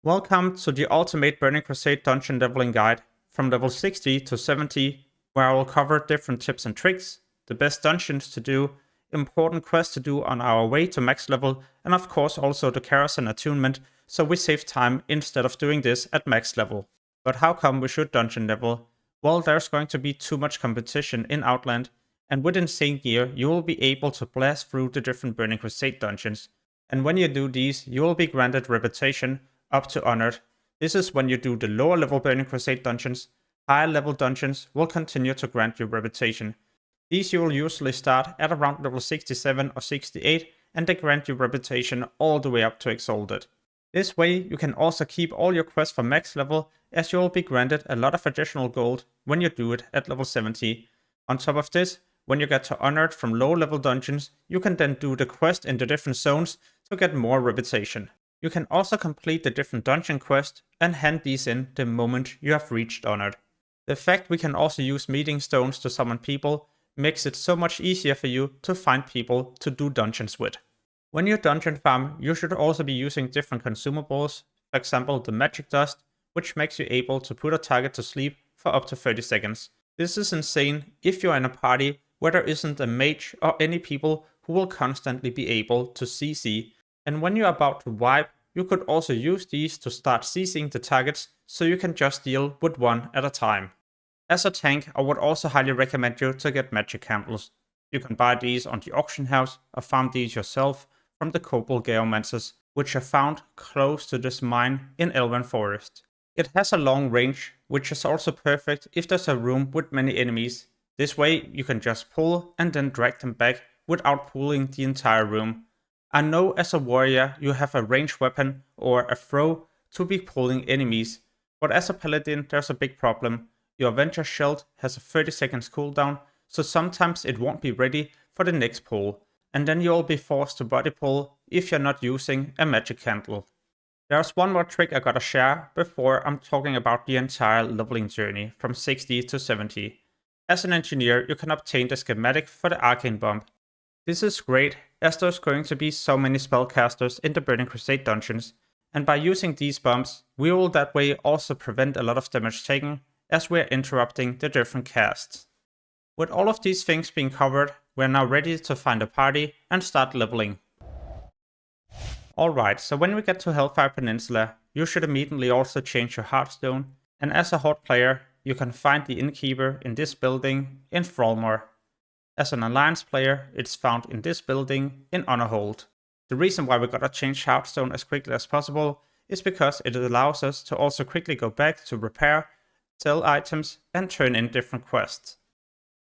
Welcome to the Ultimate Burning Crusade Dungeon Leveling Guide from level 60 to 70, where I will cover different tips and tricks, the best dungeons to do, important quests to do on our way to max level, and of course also the Karazhan attunement, so we save time instead of doing this at max level. But how come we should dungeon level? Well, there's going to be too much competition in Outland, and with insane gear you will be able to blast through the different Burning Crusade dungeons. And when you do these, you will be granted reputation up to honored. This is when you do the lower level Burning Crusade dungeons. Higher level dungeons will continue to grant you reputation. These you will usually start at around level 67 or 68, and they grant you reputation all the way up to Exalted. This way you can also keep all your quests for max level, as you will be granted a lot of additional gold when you do it at level 70. On top of this, when you get to honored from low level dungeons, you can then do the quest in the different zones to get more reputation. You can also complete the different dungeon quests and hand these in the moment you have reached honored. The fact we can also use meeting stones to summon people makes it so much easier for you to find people to do dungeons with. When you dungeon farm, you should also be using different consumables, for example the magic dust, which makes you able to put a target to sleep for up to 30 seconds. This is insane if you're in a party where there isn't a mage or any people who will constantly be able to CC. And when you're about to wipe, you could also use these to start CCing the targets so you can just deal with one at a time. As a tank, I would also highly recommend you to get magic candles. You can buy these on the auction house or farm these yourself from the Kobold Geomancers, which are found close to this mine in Elven Forest. It has a long range, which is also perfect if there's a room with many enemies. This way you can just pull and then drag them back without pulling the entire room. I know as a warrior you have a ranged weapon or a throw to be pulling enemies, but as a paladin there's a big problem. Your Avenger Shield has a 30 seconds cooldown, so sometimes it won't be ready for the next pull, and then you'll be forced to body pull if you're not using a magic candle. There's one more trick I gotta share before I'm talking about the entire leveling journey from 60 to 70. As an engineer you can obtain the schematic for the Arcane Bomb. This is great, as there's going to be so many spellcasters in the Burning Crusade dungeons, and by using these bombs, we will that way also prevent a lot of damage taken, as we're interrupting the different casts. With all of these things being covered, we're now ready to find a party and start leveling. Alright, so when we get to Hellfire Peninsula, you should immediately also change your Hearthstone, and as a Horde player, you can find the Innkeeper in this building in Thrallmore. As an Alliance player, it's found in this building in Honorhold. The reason why we gotta change Hearthstone as quickly as possible is because it allows us to also quickly go back to repair, sell items, and turn in different quests.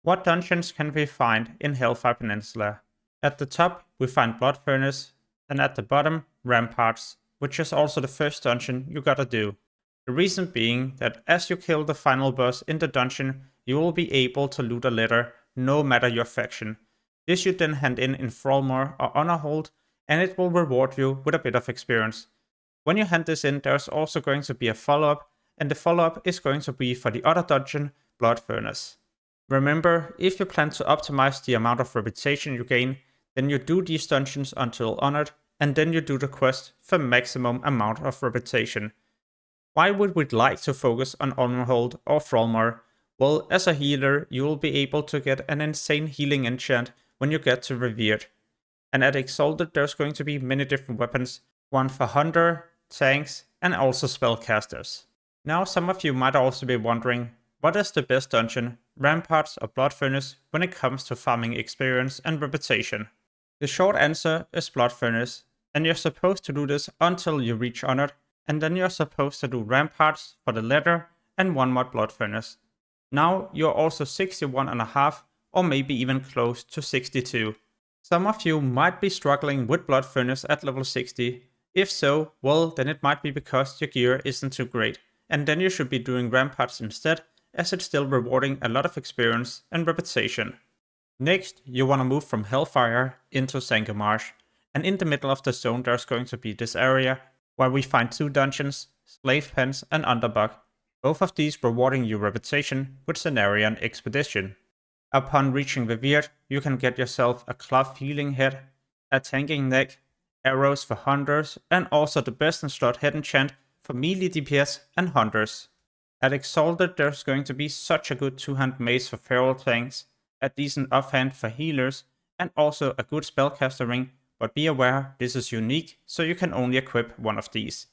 What dungeons can we find in Hellfire Peninsula? At the top, we find Blood Furnace, and at the bottom, Ramparts, which is also the first dungeon you gotta do. The reason being that as you kill the final boss in the dungeon, you will be able to loot a letter no matter your faction. This you then hand in Thrallmore or Honorhold, and it will reward you with a bit of experience. When you hand this in, there's also going to be a follow-up, and the follow-up is going to be for the other dungeon, Blood Furnace. Remember, if you plan to optimize the amount of reputation you gain, then you do these dungeons until honored, and then you do the quest for maximum amount of reputation. Why would we like to focus on Honorhold or Thrallmore? Well, as a healer, you will be able to get an insane healing enchant when you get to Revered. And at Exalted there's going to be many different weapons, one for Hunter, tanks, and also spellcasters. Now some of you might also be wondering, what is the best dungeon, Ramparts or Blood Furnace, when it comes to farming experience and reputation? The short answer is Blood Furnace, and you're supposed to do this until you reach honored, and then you're supposed to do Ramparts for the letter and one more Blood Furnace. Now you're also 61.5 or maybe even close to 62. Some of you might be struggling with Blood Furnace at level 60. If so, well then it might be because your gear isn't too great, and then you should be doing Ramparts instead, as it's still rewarding a lot of experience and reputation. Next, you want to move from Hellfire into Sangamarsh, and in the middle of the zone there's going to be this area where we find two dungeons, Slave Pens and Underbug. Both of these rewarding you reputation with Cenarian Expedition. Upon reaching Revered, you can get yourself a cloth healing head, a tanking neck, arrows for hunters, and also the best in slot head enchant for melee DPS and hunters. At Exalted, there's going to be such a good 2-hand mace for feral tanks, a decent offhand for healers, and also a good spellcaster ring, but be aware this is unique, so you can only equip one of these.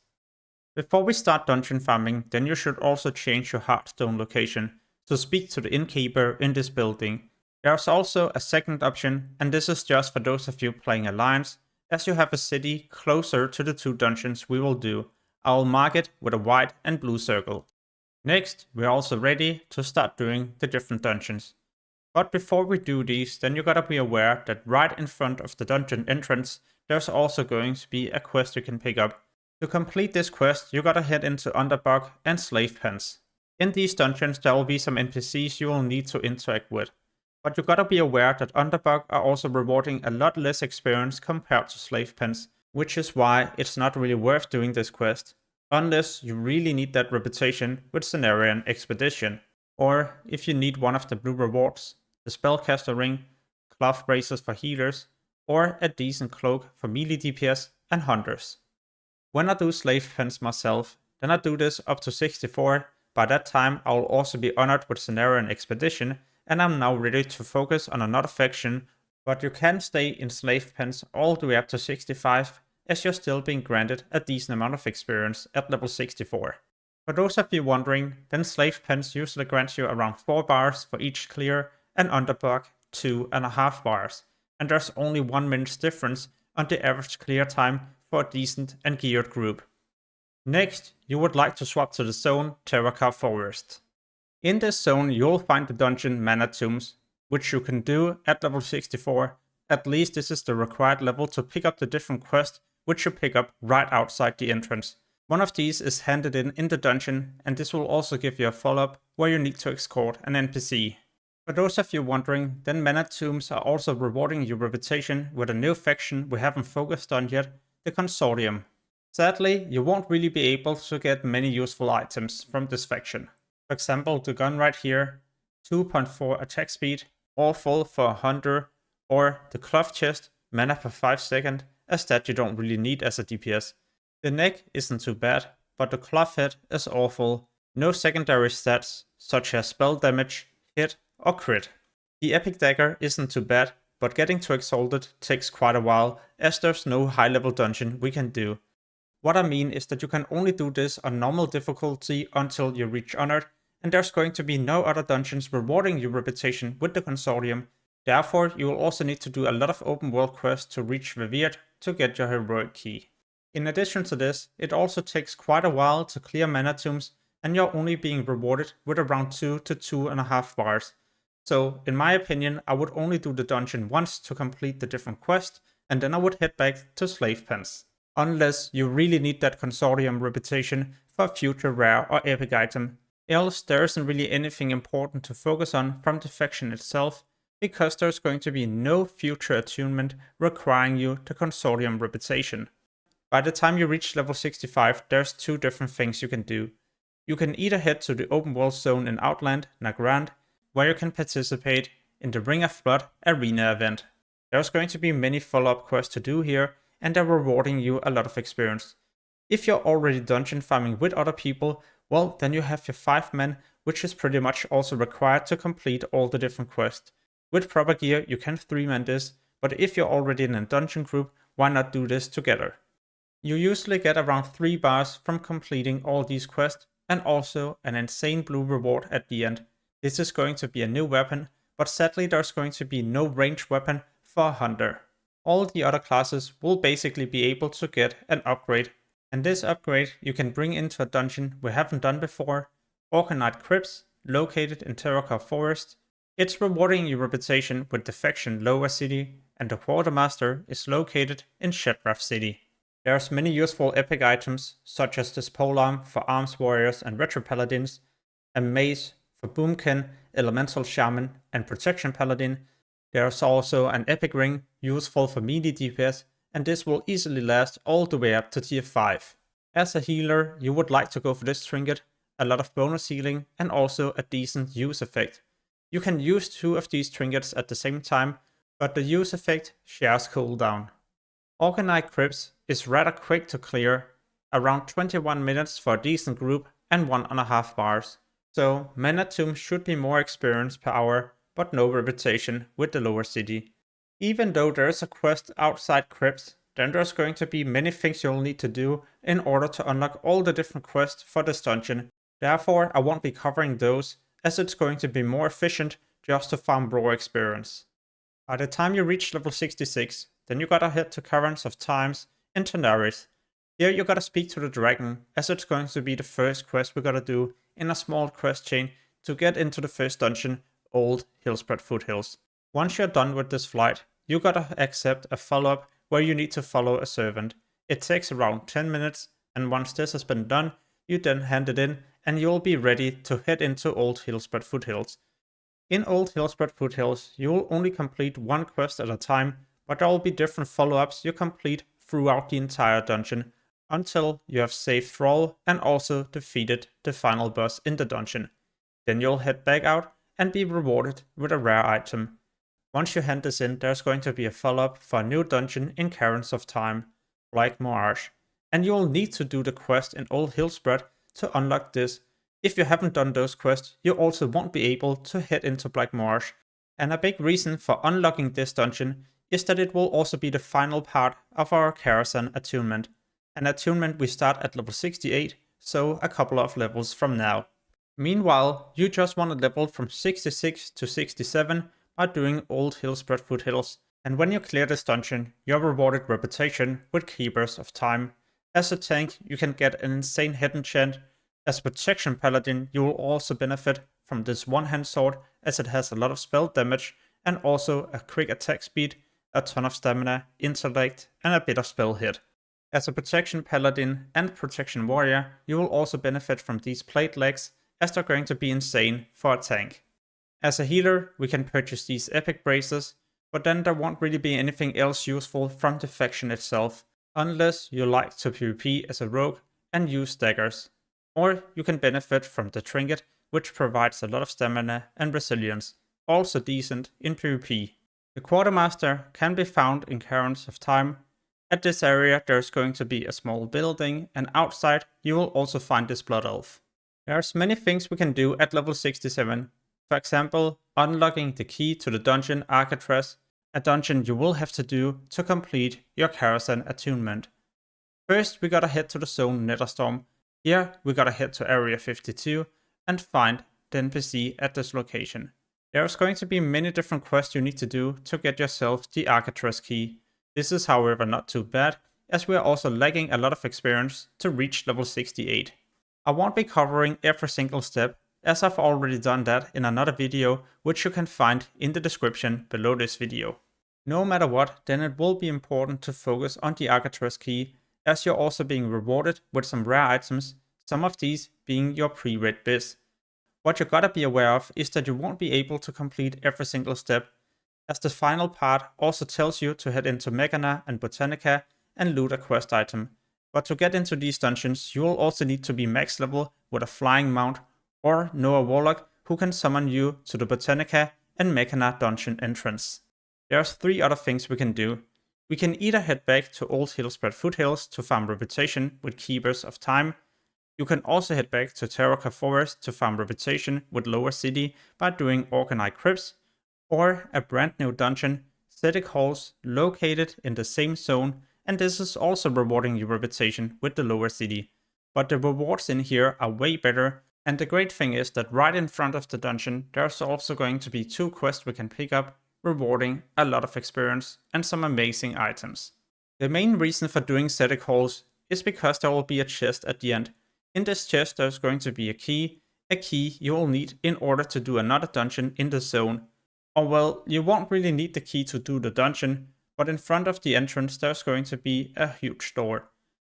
Before we start dungeon farming, then you should also change your Hearthstone location to speak to the innkeeper in this building. There's also a second option, and this is just for those of you playing Alliance, as you have a city closer to the 2 dungeons we will do. I will mark it with a white and blue circle. Next, we're also ready to start doing the different dungeons. But before we do these, then you gotta be aware that right in front of the dungeon entrance, there's also going to be a quest you can pick up. To complete this quest, you gotta head into Underbog and Slave Pens. In these dungeons, there will be some NPCs you will need to interact with. But you gotta be aware that Underbog are also rewarding a lot less experience compared to Slave Pens, which is why it's not really worth doing this quest, unless you really need that reputation with Cenarian Expedition, or if you need one of the blue rewards, the Spellcaster Ring, Cloth Braces for healers, or a decent cloak for melee DPS and hunters. When I do Slave Pens myself, then I do this up to 64. By that time I will also be honored with Cenarian Expedition, and I'm now ready to focus on another faction, but you can stay in Slave Pens all the way up to 65, as you're still being granted a decent amount of experience at level 64. For those of you wondering, then Slave Pens usually grants you around 4 bars for each clear, and Underbog 2.5 bars, and there's only 1 minute's difference on the average clear time for a decent and geared group. Next, you would like to swap to the zone Terracar Forest. In this zone, you'll find the dungeon Mana Tombs, which you can do at level 64. At least this is the required level to pick up the different quests, which you pick up right outside the entrance. One of these is handed in the dungeon, and this will also give you a follow-up where you need to escort an NPC. For those of you wondering, then Mana Tombs are also rewarding your reputation with a new faction we haven't focused on yet, the Consortium. Sadly, you won't really be able to get many useful items from this faction. For example, the gun right here, 2.4 attack speed, awful for a hunter, or the cloth chest, mana per 5 seconds, a stat you don't really need as a DPS. The neck isn't too bad, but the cloth head is awful. No secondary stats, such as spell damage, hit, or crit. The epic dagger isn't too bad, but getting to Exalted takes quite a while, as there's no high level dungeon we can do. What I mean is that you can only do this on normal difficulty until you reach Honored, and there's going to be no other dungeons rewarding your reputation with the Consortium. Therefore, you will also need to do a lot of open world quests to reach Reverd to get your heroic key. In addition to this, it also takes quite a while to clear Mana Tombs, and you're only being rewarded with around 2 to 2.5 bars. So, in my opinion, I would only do the dungeon once to complete the different quests, and then I would head back to Slave Pens. Unless you really need that Consortium reputation for a future rare or epic item. Else, there isn't really anything important to focus on from the faction itself, because there's going to be no future attunement requiring you the Consortium reputation. By the time you reach level 65, there's 2 different things you can do. You can either head to the open world zone in Outland, Nagrand, where you can participate in the Ring of Blood arena event. There's going to be many follow-up quests to do here, and they're rewarding you a lot of experience. If you're already dungeon farming with other people, well, then you have your 5 men, which is pretty much also required to complete all the different quests. With proper gear, you can 3-man this, but if you're already in a dungeon group, why not do this together? You usually get around 3 bars from completing all these quests, and also an insane blue reward at the end. This is going to be a new weapon, but sadly there's going to be no ranged weapon for a hunter. All the other classes will basically be able to get an upgrade, and this upgrade you can bring into a dungeon we haven't done before, Arcatraz Crypts, located in Terracar Forest. It's rewarding your reputation with the faction Lower City, and the Quartermaster is located in Shedrath City. There's many useful epic items, such as this polearm for arms warriors and retro paladins, a mace for boomkin, elemental shaman, and protection paladin. There's also an epic ring useful for melee DPS, and this will easily last all the way up to tier 5. As a healer, you would like to go for this trinket, a lot of bonus healing, and also a decent use effect. You can use 2 of these trinkets at the same time, but the use effect shares cooldown. Arcatraz Crypts is rather quick to clear. around 21 minutes for a decent group, and 1.5 bars. So mana tomb should be more experience per hour, but no reputation with the lower city. Even though there is a quest outside Crypts, then there's going to be many things you'll need to do in order to unlock all the different quests for this dungeon. Therefore, I won't be covering those, as it's going to be more efficient just to farm raw experience. By the time you reach level 66, then you gotta head to Caverns of Times in Tanaris. Here you gotta speak to the dragon, as it's going to be the first quest we gotta do in a small quest chain to get into the first dungeon, Old Hillspread Foothills. Once you're done with this flight, you gotta accept a follow-up where you need to follow a servant. It takes around 10 minutes, and once this has been done, you then hand it in and you'll be ready to head into Old Hillspread Foothills. In Old Hillspread Foothills, you will only complete one quest at a time, but there will be different follow-ups you complete throughout the entire dungeon, until you have saved Thrall and also defeated the final boss in the dungeon. Then you'll head back out and be rewarded with a rare item. Once you hand this in, there's going to be a follow-up for a new dungeon in Caverns of Time, like Mirage, and you'll need to do the quest in Old Hillspread to unlock this. If you haven't done those quests, you also won't be able to head into Black Marsh. And a big reason for unlocking this dungeon is that it will also be the final part of our Karazhan attunement. An attunement we start at level 68, so a couple of levels from now. Meanwhile, you just want to level from 66 to 67 by doing Old Hillspread Foothills. And when you clear this dungeon, you're rewarded reputation with Keepers of Time. As a tank, you can get an insane head enchant. As a protection paladin, you will also benefit from this one-hand sword, as it has a lot of spell damage and also a quick attack speed, a ton of stamina, intellect, and a bit of spell hit. As a protection paladin and protection warrior, you will also benefit from these plate legs, as they're going to be insane for a tank. As a healer, we can purchase these epic braces, but then there won't really be anything else useful from the faction itself, unless you like to PvP as a rogue and use daggers. Or you can benefit from the trinket, which provides a lot of stamina and resilience, also decent in PvP. The quartermaster can be found in Caverns of Time. At this area there's going to be a small building, and outside you will also find this blood elf. There's many things we can do at level 67. For example, unlocking the key to the dungeon Arcatraz, a dungeon you will have to do to complete your Karazhan attunement. First we gotta head to the zone Netherstorm. Here we gotta head to area 52 and find the NPC at this location. There's going to be many different quests you need to do to get yourself the Arcatraz Key. This is however not too bad, as we are also lagging a lot of experience to reach level 68. I won't be covering every single step, as I've already done that in another video, which you can find in the description below this video. No matter what, then it will be important to focus on the Arcatraz Key, as you're also being rewarded with some rare items, some of these being your pre-read biz. What you gotta be aware of is that you won't be able to complete every single step, as the final part also tells you to head into Megana and Botanica and loot a quest item. But to get into these dungeons, you will also need to be max level with a flying mount, or know a warlock who can summon you to the Botanica and Megana dungeon entrance. There's 3 other things we can do. We can either head back to Old Hillspread Foothills to farm reputation with Keepers of Time. You can also head back to Terraca Forest to farm reputation with Lower City by doing Organized Crypts, or a brand new dungeon, Static Halls, located in the same zone, and this is also rewarding your reputation with the Lower City. But the rewards in here are way better, and the great thing is that right in front of the dungeon there's also going to be 2 quests we can pick up, rewarding a lot of experience and some amazing items. The main reason for doing Static Halls is because there will be a chest at the end. In this chest there's going to be a key you will need in order to do another dungeon in the zone. Or well, you won't really need the key to do the dungeon, but in front of the entrance there's going to be a huge door.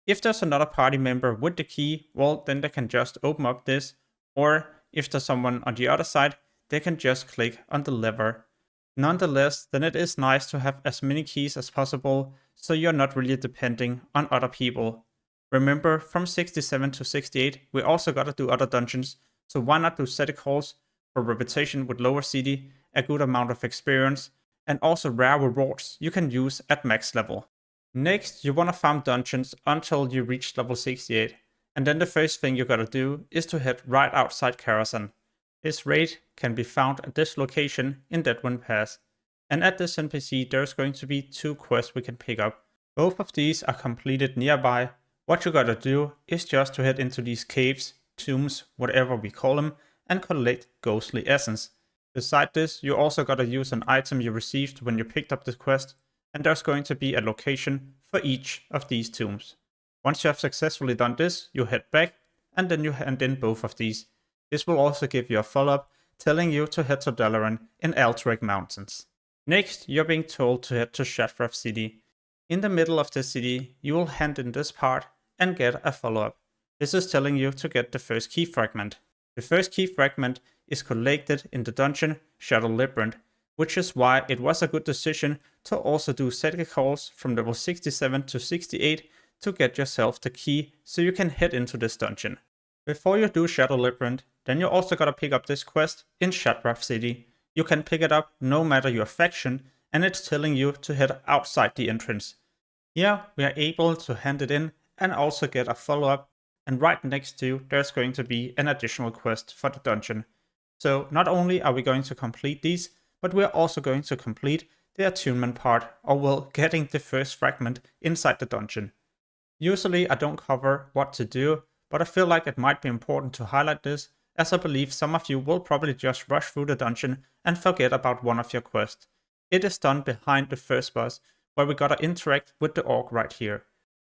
If there's another party member with the key, well then they can just open up this, or if there's someone on the other side, they can just click on the lever. Nonetheless, then it is nice to have as many keys as possible, so you're not really depending on other people. Remember, from 67 to 68, we also gotta do other dungeons, so why not do Static Halls for reputation with Lower City, a good amount of experience, and also rare rewards you can use at max level. Next, you want to farm dungeons until you reach level 68, and then the first thing you gotta do is to head right outside Karazhan. His raid can be found at this location in Deadwind Pass, and at this NPC there's going to be 2 quests we can pick up. Both of these are completed nearby. What you gotta do is just to head into these caves, tombs, whatever we call them, and collect ghostly essence. Beside this, you also gotta use an item you received when you picked up the quest, and there's going to be a location for each of these tombs. Once you have successfully done this, you head back, and then you hand in both of these. This will also give you a follow-up telling you to head to Dalaran in Alterac Mountains. Next, you're being told to head to Warcraft City. In the middle of the city, you will hand in this part and get a follow-up. This is telling you to get the first key fragment. The first key fragment is collected in the dungeon Shadow Labyrinth, which is why it was a good decision to also do psychic calls from level 67 to 68 to get yourself the key so you can head into this dungeon. Before you do Shadow Labyrinth, then you also gotta pick up this quest in Warcraft City. You can pick it up no matter your faction, and it's telling you to head outside the entrance. Here we are able to hand it in and also get a follow-up, and right next to there's going to be an additional quest for the dungeon. So not only are we going to complete these, but we're also going to complete the attunement part, or well, getting the first fragment inside the dungeon. Usually I don't cover what to do, but I feel like it might be important to highlight this, as I believe some of you will probably just rush through the dungeon and forget about one of your quests. It is done behind the first boss, where we gotta interact with the orc right here.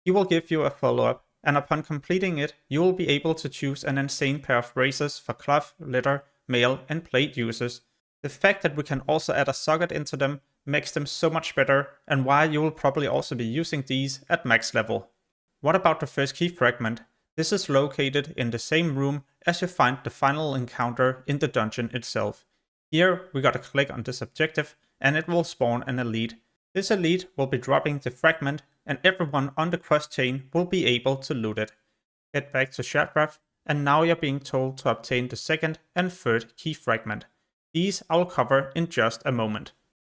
He will give you a follow-up, and upon completing it, you will be able to choose an insane pair of razors for cloth, leather, mail, and plate users. The fact that we can also add a socket into them makes them so much better, and why you will probably also be using these at max level. What about the first key fragment? This is located in the same room as you find the final encounter in the dungeon itself. Here we gotta click on this objective and it will spawn an elite. This elite will be dropping the fragment and everyone on the quest chain will be able to loot it. Head back to Warcraft, and now you're being told to obtain the second and third key fragment. These I will cover in just a moment.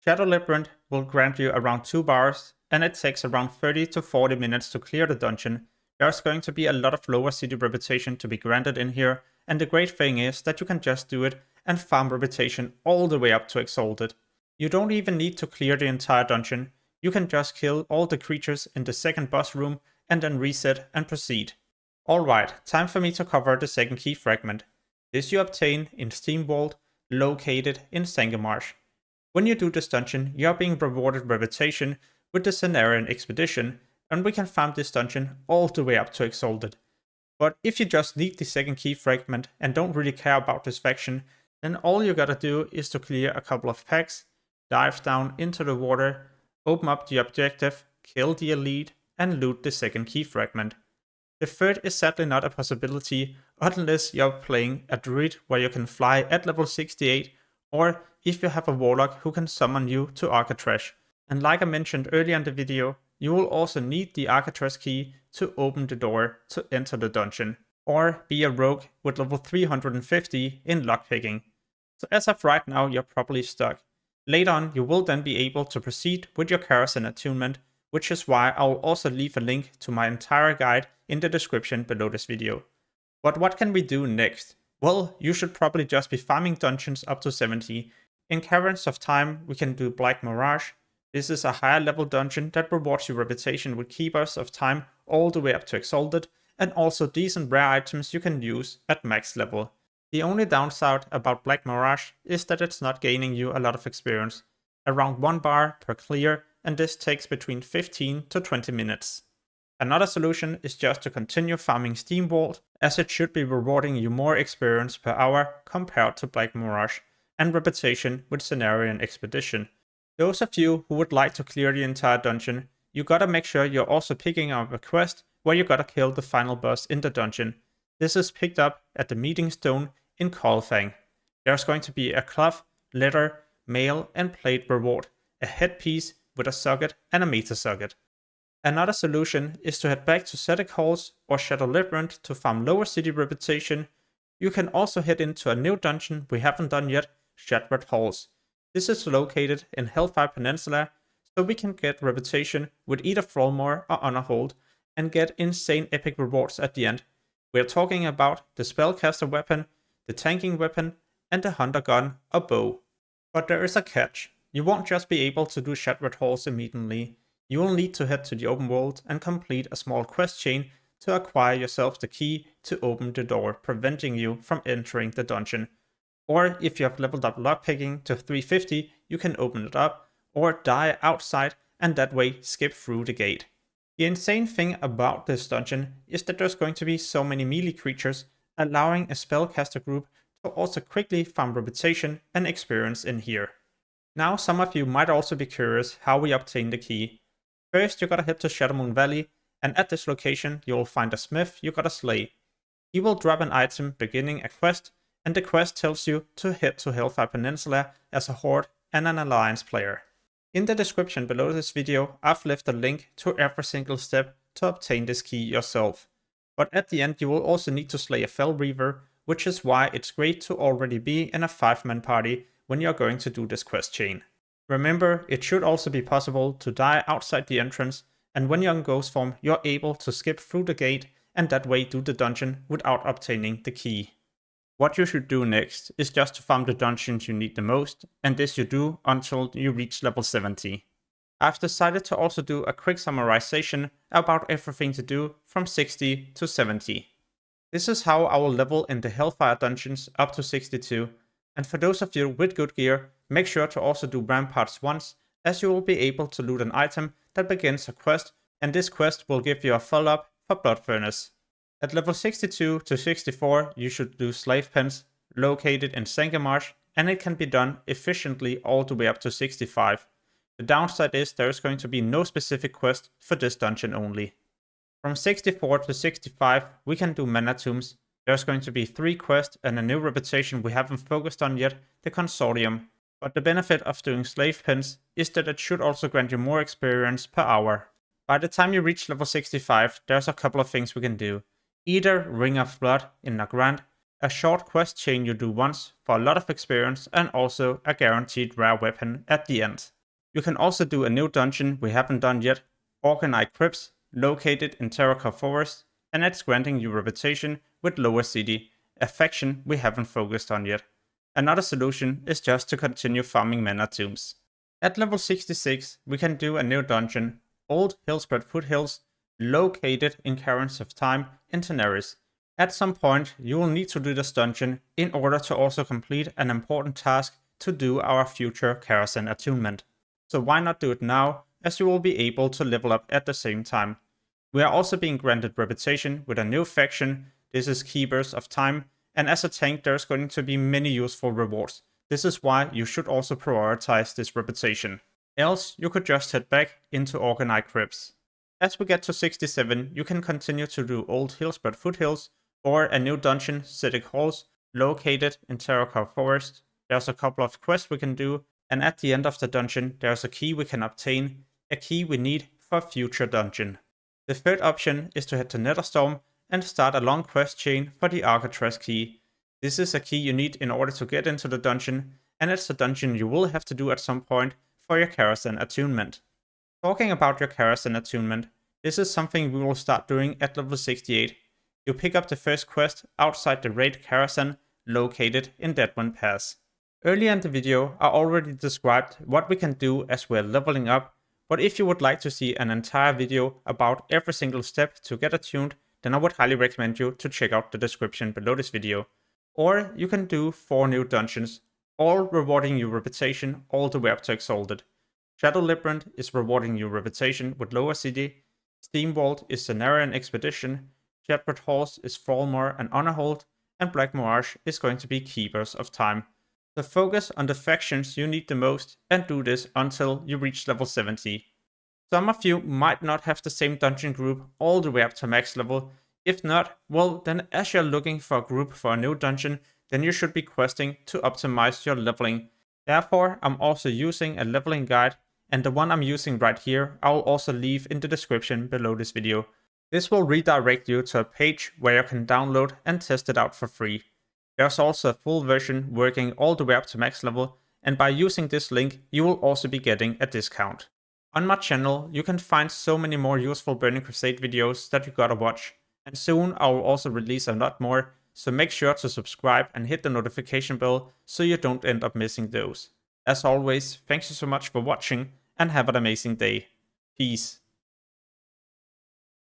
Shadow Labyrinth will grant you around 2 bars, and it takes around 30 to 40 minutes to clear the dungeon. There's going to be a lot of lower city reputation to be granted in here, and the great thing is that you can just do it and farm reputation all the way up to Exalted. You don't even need to clear the entire dungeon, you can just kill all the creatures in the second boss room and then reset and proceed. Alright, time for me to cover the second key fragment. This you obtain in Steamvault, located in Sangemarsh. When you do this dungeon, you are being rewarded reputation with the Cenarian Expedition, and we can farm this dungeon all the way up to Exalted. But if you just need the second key fragment and don't really care about this faction, then all you gotta do is to clear a couple of packs, dive down into the water, open up the objective, kill the elite, and loot the second key fragment. The third is sadly not a possibility unless you're playing a druid where you can fly at level 68, or if you have a warlock who can summon you to Arcatraz. And like I mentioned earlier in the video, you will also need the Arcatraz Key to open the door to enter the dungeon, or be a rogue with level 350 in lockpicking. So as of right now, you're probably stuck. Later on, you will then be able to proceed with your Karazhan attunement, which is why I will also leave a link to my entire guide in the description below this video. But what can we do next? Well, you should probably just be farming dungeons up to 70. In Caverns of Time, we can do Black Mirage. This is a higher level dungeon that rewards your reputation with Keepers of Time all the way up to Exalted, and also decent rare items you can use at max level. The only downside about Black Mirage is that it's not gaining you a lot of experience. Around 1 bar per clear, and this takes between 15 to 20 minutes. Another solution is just to continue farming Steamvault, as it should be rewarding you more experience per hour compared to Black Mirage, and reputation with Cenarian Expedition. Those of you who would like to clear the entire dungeon, you gotta make sure you're also picking up a quest where you gotta kill the final boss in the dungeon. This is picked up at the Meeting Stone in Coilfang. There's going to be a cloth, leather, mail, and plate reward, a headpiece with a socket and a meter socket. Another solution is to head back to Static Halls or Shadow Labyrinth to farm lower city reputation. You can also head into a new dungeon we haven't done yet, Shattered Halls. This is located in Hellfire Peninsula, so we can get reputation with either Thrallmore or Honor Hold and get insane epic rewards at the end. We're talking about the Spellcaster weapon, the tanking weapon, and the Hunter gun or bow. But there is a catch. You won't just be able to do Shattered Halls immediately. You will need to head to the open world and complete a small quest chain to acquire yourself the key to open the door, preventing you from entering the dungeon. Or if you have leveled up lockpicking to 350, you can open it up, or die outside and that way skip through the gate. The insane thing about this dungeon is that there's going to be so many melee creatures, allowing a spellcaster group to also quickly farm reputation and experience in here. Now some of you might also be curious how we obtain the key. First you gotta head to Shadowmoon Valley, and at this location you will find a smith you gotta slay. He will drop an item beginning a quest, and the quest tells you to head to Hellfire Peninsula as a Horde and an Alliance player. In the description below this video, I've left a link to every single step to obtain this key yourself. But at the end you will also need to slay a Fell Reaver, which is why it's great to already be in a 5-man party when you're going to do this quest chain. Remember, it should also be possible to die outside the entrance, and when you're in ghost form you're able to skip through the gate and that way do the dungeon without obtaining the key. What you should do next is just to farm the dungeons you need the most, and this you do until you reach level 70. I've decided to also do a quick summarization about everything to do from 60 to 70. This is how I will level in the Hellfire dungeons up to 62, and for those of you with good gear, make sure to also do Ramparts once, as you will be able to loot an item that begins a quest, and this quest will give you a follow-up for Blood Furnace. At level 62 to 64 you should do Slave Pens, located in Sangemarsh, and it can be done efficiently all the way up to 65. The downside is there is going to be no specific quest for this dungeon only. From 64 to 65 we can do Mana Tombs. There's going to be 3 quests and a new reputation we haven't focused on yet, the Consortium. But the benefit of doing Slave Pens is that it should also grant you more experience per hour. By the time you reach level 65 there's a couple of things we can do. Either Ring of Blood in Nagrand, a short quest chain you do once for a lot of experience and also a guaranteed rare weapon at the end. You can also do a new dungeon we haven't done yet, Orkanite Crypts, located in Terracore Forest, and it's granting you reputation with Lower City, a faction we haven't focused on yet. Another solution is just to continue farming Mana Tombs. At level 66 we can do a new dungeon, Old Hillspread Foothills, located in Caverns of Time in Teneris. At some point you will need to do this dungeon in order to also complete an important task to do our future Karazhan attunement. So why not do it now, as you will be able to level up at the same time. We are also being granted reputation with a new faction, this is Keepers of Time, and as a tank there's going to be many useful rewards. This is why you should also prioritize this reputation. Else you could just head back into Orkanite Crypts. As we get to 67, you can continue to do Old Hillspread Foothills or a new dungeon, Citic Halls, located in Terracore Forest. There's a couple of quests we can do, and at the end of the dungeon there's a key we can obtain, a key we need for a future dungeon. The third option is to head to Netherstorm and start a long quest chain for the Arcatraz Key. This is a key you need in order to get into the dungeon, and it's a dungeon you will have to do at some point for your Karazhan attunement. Talking about your Karazhan attunement, this is something we will start doing at level 68. You pick up the first quest outside the raid Karazhan, located in Deadwind Pass. Earlier in the video I already described what we can do as we're leveling up, but if you would like to see an entire video about every single step to get attuned, then I would highly recommend you to check out the description below this video. Or you can do 4 new dungeons, all rewarding you reputation all the way up to Exalted. Shadow Labyrinth is rewarding you reputation with Lower City, Steamvault is Cenarian Expedition, Shattered Halls is Thrallmore and Honor Hold, and Black Mirage is going to be Keepers of Time. So focus on the factions you need the most and do this until you reach level 70. Some of you might not have the same dungeon group all the way up to max level. If not, well then as you're looking for a group for a new dungeon, then you should be questing to optimize your leveling. Therefore, I'm also using a leveling guide, and the one I'm using right here I will also leave in the description below this video. This will redirect you to a page where you can download and test it out for free. There's also a full version working all the way up to max level, and by using this link you will also be getting a discount. On my channel, you can find so many more useful Burning Crusade videos that you gotta watch, and soon I will also release a lot more, so make sure to subscribe and hit the notification bell so you don't end up missing those. As always, thanks you so much for watching, and have an amazing day. Peace.